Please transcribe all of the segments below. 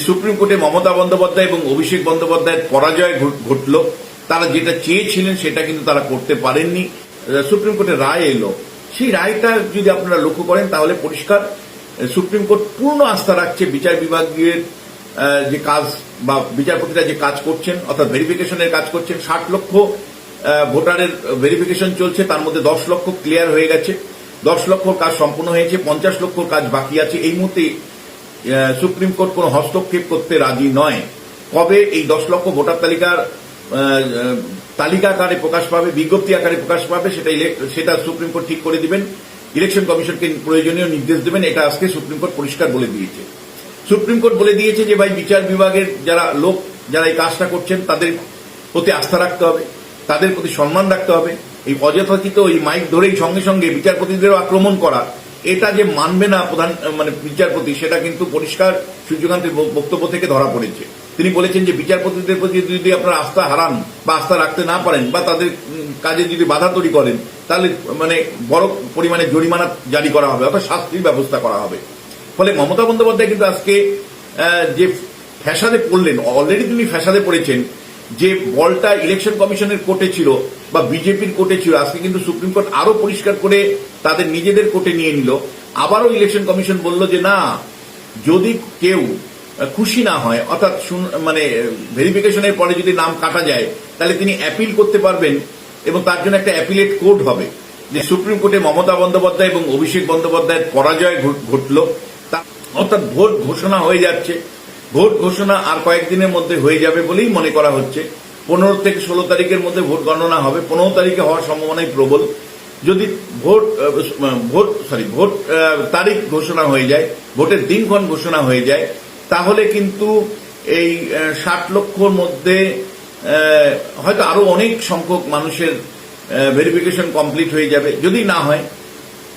Supreme কোর্টে মমতা বন্দ্যোপাধ্যায় এবং অভিষেক বন্দ্যোপাধ্যায়ের পরাজয় ঘটল। তারা যেটা চেয়েছিলেন সেটা কিন্তু তারা করতে পারেননি। সুপ্রিম কোর্টের রায় এলো, সেই রায়টা যদি আপনারা লক্ষ্য করেন তাহলে পরিষ্কার সুপ্রিম কোর্ট পূর্ণ আস্থা রাখছে বিচার বিভাগের যে কাজ বা বিচারপতিরা যে কাজ করছেন, অর্থাৎ ভেরিফিকেশনের কাজ করছেন। 60 লক্ষ ভোটারের ভেরিফিকেশন চলছে, তার মধ্যে 10 লক্ষ ক্লিয়ার হয়ে গেছে, 10 লক্ষর কাজ সম্পূর্ণ হয়েছে, 50 লক্ষর কাজ বাকি আছে। এই মুহূর্তে সুপ্রিম কোর্ট কোনো হস্তক্ষেপ করতে রাজি নয়। কবে এই 10 লক্ষ ভোটার তালিকার তালিকা আকারে প্রকাশ পাবে, বিজ্ঞপ্তি আকারে প্রকাশ পাবে, সেটা সুপ্রিম কোর্ট ঠিক করে দিবেন। ইলেকশন কমিশনকে প্রয়োজনীয় নির্দেশ দেবেন। এটা আজকে সুপ্রিম কোর্ট পরিষ্কার বলে দিয়েছে। সুপ্রিম কোর্ট বলে দিয়েছে যে ভাই, বিচার বিভাগের যারা এই কাজটা করছেন তাদের প্রতি আস্থা রাখতে হবে, তাদের প্রতি সম্মান রাখতে হবে। এই অযথাচিত এই মাইক ধরেই সঙ্গে সঙ্গে বিচারপতিদেরও আক্রমণ করা, এটা যে মানবে না বিচারপতি, সেটা কিন্তু পরিষ্কার সূর্যকান্তের বক্তব্য থেকে ধরা পড়েছে। তিনি বলেছেন যে বিচারপতিদের প্রতি যদি আপনারা আস্থা হারান বা আস্থা রাখতে না পারেন বা তাদের কাজে যদি বাধা তৈরি করেন, তাহলে বড় পরিমাণে জরিমানা জারি করা হবে, অর্থাৎ শাস্তির ব্যবস্থা করা হবে। ফলে মমতা বন্দ্যোপাধ্যায় কিন্তু আজকে যে ফ্যাসাদে পড়লেন, অলরেডি তিনি ফ্যাসাদে পড়েছেন। যে বলটা ইলেকশন কমিশনের কোর্টে ছিল বা বিজেপির কোর্টে ছিল, আজকে কিন্তু সুপ্রিম কোর্ট আরো পরিষ্কার করে তাদের নিজেদের কোর্টে নিয়ে নিল। আবারও ইলেকশন কমিশন বলল যে না, যদি কেউ খুশি না হয়, অর্থাৎ ভেরিফিকেশনের পরে যদি নাম কাটা যায়, তাহলে তিনি অ্যাপিল করতে পারবেন এবং তার জন্য একটা অ্যাপিলেট কোর্ট হবে। যে সুপ্রিম কোর্টে মমতা বন্দ্যোপাধ্যায় এবং অভিষেক বন্দ্যোপাধ্যায়ের পরাজয় ঘটল, অর্থাৎ ভোট ঘোষণা হয়ে যাচ্ছে। ভোট ঘোষণা আর কয়েকদিনের মধ্যে হয়ে যাবে বলেই মনে করা হচ্ছে। 15 থেকে 16 তারিখের মধ্যে ভোট গণনা হবে। 15 তারিখে হওয়ার সম্ভাবনাই প্রবল। যদি ভোট তারিখ ঘোষণা হয়ে যায়, ভোটের দিনক্ষণ ঘোষণা হয়ে যায়, তাহলে কিন্তু এই 60 লক্ষর মধ্যে হয়তো আরো অনেক সংখ্যক মানুষের ভেরিফিকেশন কমপ্লিট হয়ে যাবে। যদি না হয়,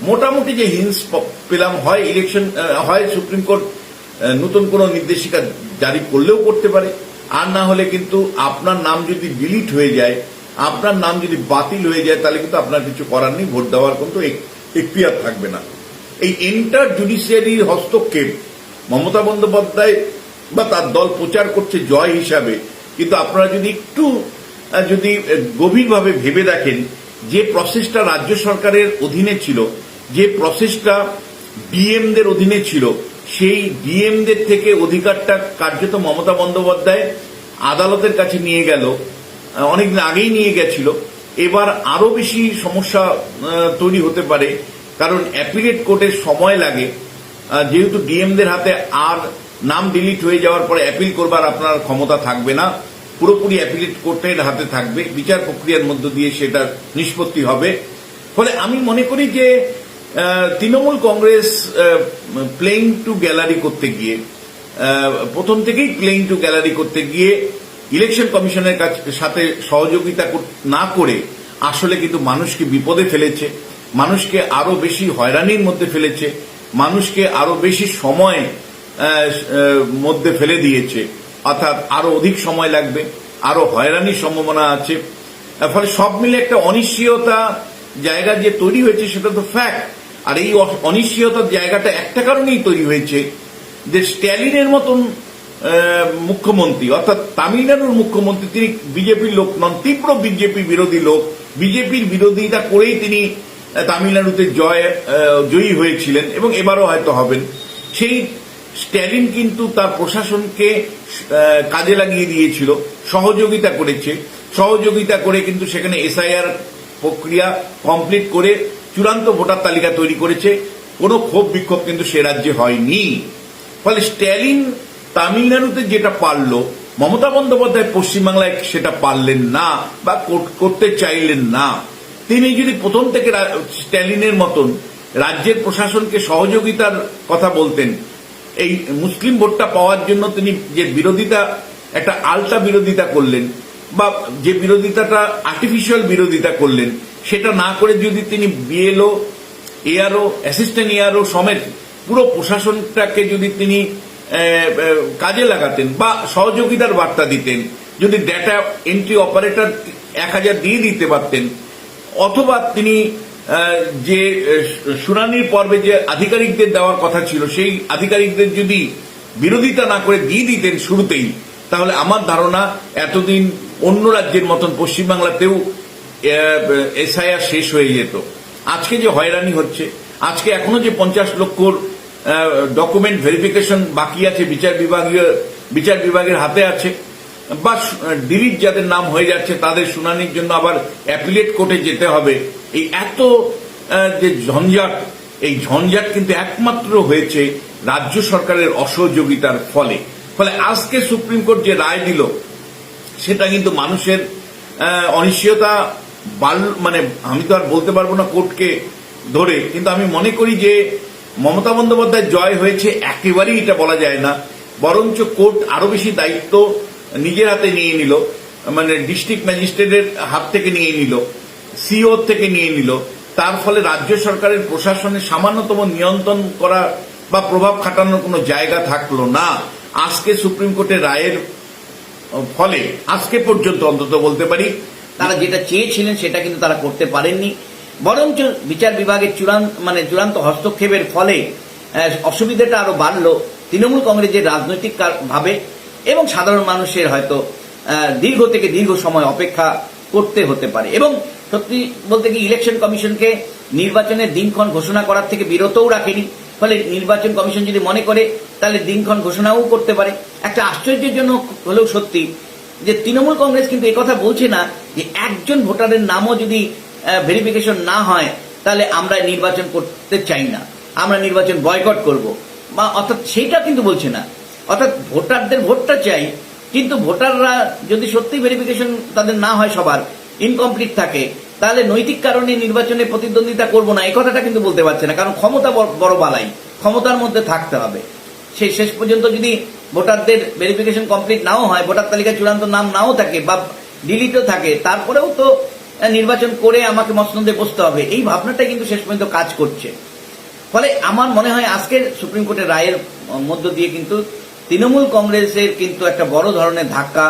মোটামুটি যে হিন্স পেলাম, হয় সুপ্রিম কোর্ট নতুন কোন নির্দেশিকা জারি করলেও করতে পারে, আর না হলে কিন্তু আপনার নাম যদি ডিলিট হয়ে যায়, আপনার নাম যদি বাতিল হয়ে যায়, তাহলে কিন্তু আপনার কিছু করার নেই, ভোট দেওয়ার কিন্তু এখতিয়ার থাকবে না। এই এন্টার জুডিশিয়ারির হস্তক্ষেপ মমতা বন্দ্যোপাধ্যায় বা তার দল প্রচার করছে জয় হিসাবে, কিন্তু আপনারা যদি একটু গভীরভাবে ভেবে দেখেন, যে প্রসেসটা রাজ্য সরকারের অধীনে ছিল, যে প্রসেসটা ডিএমদের অধীনে ছিল, সেই ডিএমদের থেকে অধিকারটা কার্যত মমতা বন্দ্যোপাধ্যায় আদালতের কাছে নিয়ে গেল, অনেকদিন আগেই নিয়ে গেছিল। এবার আরো বেশি সমস্যা তৈরি হতে পারে, কারণ অ্যাপিলেট কোর্টের সময় লাগে। যেহেতু ডিএমদের হাতে আর নাম ডিলিট হয়ে যাওয়ার পরে অ্যাপিল করবার আপনার ক্ষমতা থাকবে না, পুরোপুরি অ্যাপিলেট কোর্টের হাতে থাকবে। বিচার প্রক্রিয়ার মধ্য দিয়ে সেটা নিষ্পত্তি হবে। ফলে আমি মনে করি যে Trinamool Congress playing two gallery করতে গিয়ে, প্রথম থেকেই প্লেইং টু গ্যালারি করতে গিয়ে ইলেকশন কমিশনের সাথে সহযোগিতা না করে আসলে কিন্তু মানুষকে বিপদে ফেলেছে, মানুষকে আরো বেশি হয়রানির মধ্যে ফেলেছে, মানুষকে আরো বেশি সময় মধ্যে ফেলে দিয়েছে। অর্থাৎ আরো অধিক সময় লাগবে, আরো হয়রানির সম্ভাবনা আছে। ফলে সব মিলে একটা অনিশ্চয়তা জায়গা যে তৈরি হয়েছে, সেটা তো ফ্যাক্ট। আর এই অনিশ্চয়তার জায়গাটা একটা কারণেই তৈরি হয়েছে, যে স্ট্যালিনের মতন মুখ্যমন্ত্রী, অর্থাৎ তামিলনাড়ুর মুখ্যমন্ত্রী, তিনি বিজেপির লোক নন, তীব্র বিজেপি বিরোধী লোক। বিজেপির বিরোধিতা করেই তিনি তামিলনাড়ুতে জয়ী হয়েছিলেন এবং এবারও হয়তো হবেন। সেই স্ট্যালিন কিন্তু তার প্রশাসনকে কাজে লাগিয়ে দিয়েছিল, সহযোগিতা করে কিন্তু সেখানে এসআইআর প্রক্রিয়া কমপ্লিট করে চূড়ান্ত ভোটার তালিকা তৈরি করেছে। কোনো ক্ষোভ বিক্ষোভ কিন্তু সে রাজ্যে হয়নি। ফলে স্ট্যালিন তামিলনাড়ুতে যেটা পারল, মমতা বন্দ্যোপাধ্যায় পশ্চিমবাংলায় সেটা পারলেন না বা করতে চাইলেন না। তিনি যদি প্রথম থেকে স্ট্যালিনের মতন রাজ্যের প্রশাসনকে সহযোগিতার কথা বলতেন, এই মুসলিম ভোটটা পাওয়ার জন্য তিনি যে একটা আলতা বিরোধিতা করলেন, বা যে বিরোধিতাটা আর্টিফিশিয়াল বিরোধিতা করলেন, সেটা না করে যদি তিনি বিএলও, এআরও, অ্যাসিস্ট্যান্ট এআরও সমেত পুরো প্রশাসনটাকে যদি তিনি কাজে লাগাতেন বা সহযোগিতার বার্তা দিতেন, যদি ডেটা এন্ট্রি অপারেটর 1000 দিয়ে দিতে পারতেন, অথবা তিনি যে শুনানির পর্বে যে আধিকারিকদের দেওয়ার কথা ছিল, সেই আধিকারিকদের যদি বিরোধিতা না করে দিয়ে দিতেন শুরুতেই, তাহলে আমার ধারণা এতদিন অন্য রাজ্যের মতন পশ্চিমবাংলাতেও এসআইআর শেষ হয়ে যেত। আজকে যে হয়রানি হচ্ছে, আজকে এখনো যে 50 লক্ষর ডকুমেন্ট ভেরিফিকেশন বাকি আছে, বিচার বিভাগের হাতে আছে, বা ডিলিট যাদের নাম হয়ে যাচ্ছে তাদের শুনানির জন্য আবার অ্যাপিলেট কোর্টে যেতে হবে, এই এত যে ঝঞ্ঝাট, এই ঝঞ্ঝাট কিন্তু একমাত্র হয়েছে রাজ্য সরকারের অসহযোগিতার ফলে। আজকে সুপ্রিম কোর্ট যে রায় দিল সেটা কিন্তু মানুষের অনিশ্চয়তা মানে আমি তো আর বলতে পারবো না কোর্টকে ধরে, কিন্তু আমি মনে করি যে মমতা বন্দ্যোপাধ্যায় জয় হয়েছে একেবারেই এটা বলা যায় না, বরঞ্চ কোর্ট আরো বেশি দায়িত্ব নিজের হাতে নিয়ে নিল, মানে ডিস্ট্রিক্ট ম্যাজিস্ট্রেটের হাত থেকে নিয়ে নিল, সিও থেকে নিয়ে নিল। তার ফলে রাজ্য সরকারের প্রশাসনের সামান্যতম নিয়ন্ত্রণ করা বা প্রভাব খাটানোর কোনো জায়গা থাকলো না। আজকে সুপ্রিম কোর্টের রায়ের ফলে আজকে পর্যন্ত অন্তত বলতে পারি তারা যেটা চেয়েছিলেন সেটা কিন্তু তারা করতে পারেননি, বরঞ্চ বিচার বিভাগের চূড়ান্ত হস্তক্ষেপের ফলে অসুবিধাটা আরো বাড়লো তৃণমূল কংগ্রেসের রাজনৈতিক ভাবে, এবং সাধারণ মানুষের হয়তো দীর্ঘ থেকে দীর্ঘ সময় অপেক্ষা করতে হতে পারে। এবং সত্যি বলতে কি ইলেকশন কমিশনকে নির্বাচনের দিনক্ষণ ঘোষণা করার থেকে বিরতও রাখেনি, ফলে নির্বাচন কমিশন যদি মনে করে তাহলে দিনক্ষণ ঘোষণাও করতে পারে। একটা আশ্চর্যজনক হলেও সত্যি যে তৃণমূল কংগ্রেস কিন্তু একথা বলছে না যে একজন ভোটারের নামও যদি ভেরিফিকেশন না হয় তাহলে আমরা নির্বাচন করতে চাই না, আমরা নির্বাচন বয়কট করব, বা অর্থাৎ সেইটা কিন্তু বলছে না। অর্থাৎ ভোটারদের ভোটটা চাই, কিন্তু ভোটাররা যদি সত্যি ভেরিফিকেশন তাদের না হয়, সবার ইনকমপ্লিট থাকে, তাহলে নৈতিক কারণে নির্বাচনে প্রতিদ্বন্দ্বিতা করব না এই কথাটা কিন্তু বলতে পারছে না। কারণ ক্ষমতা বড় বালাই, ক্ষমতার মধ্যে থাকতে হবে। সেই শেষ পর্যন্ত যদি ভোটারদের ভেরিফিকেশন কমপ্লিট নাও হয়, ভোটার তালিকায় চূড়ান্ত নাম নাও থাকে বা ডিলিটও থাকে, তারপরেও তো নির্বাচন করে আমাকে মসনদে বসতে হবে, এই ভাবনাটা কিন্তু শেষ পর্যন্ত কাজ করছে। ফলে আমার মনে হয় আজকের সুপ্রিম কোর্টের রায়ের মধ্য দিয়ে কিন্তু তৃণমূল কংগ্রেসের কিন্তু একটা বড় ধরনের ধাক্কা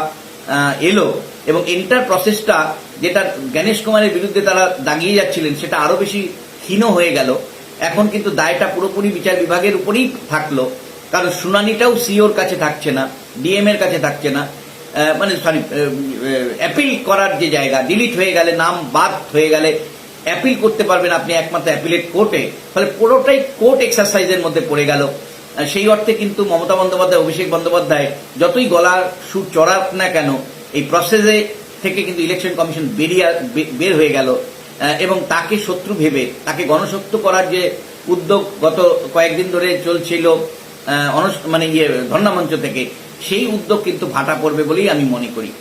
এলো, এবং এন্টার প্রসেসটা যেটা জ্ঞানেশ কুমারের বিরুদ্ধে তারা দাগিয়ে যাচ্ছিলেন সেটা আরো বেশি ক্ষীণ হয়ে গেল। এখন কিন্তু দায়টা পুরোপুরি বিচার বিভাগের উপরেই থাকলো, কারণ শুনানিটাও সিওর কাছে থাকছে না, ডিএম এর কাছে থাকছে না, অ্যাপিল করার যে জায়গা, ডিলিট হয়ে গেলে, নাম বাদ হয়ে গেলে অ্যাপিল করতে পারবেন আপনি একমাত্র অ্যাপিলেট কোর্টে। ফলে পুরোটাই কোর্ট এক্সারসাইজের মধ্যে পড়ে গেল। সেই অর্থে কিন্তু মমতা বন্দ্যোপাধ্যায়, অভিষেক বন্দ্যোপাধ্যায় যতই গলার সুর চড়াক না কেন, এই প্রসেসে থেকে কিন্তু ইলেকশন কমিশন বের হয়ে গেল, এবং তাকে শত্রু ভেবে তাকে গণশত্রু করার যে উদ্যোগ গত কয়েকদিন ধরে চলছিল ধর্ণা মঞ্চ থেকে, সেই উদ্যোগ কিন্তু ভাটা পড়বে বলেই আমি মনে করি।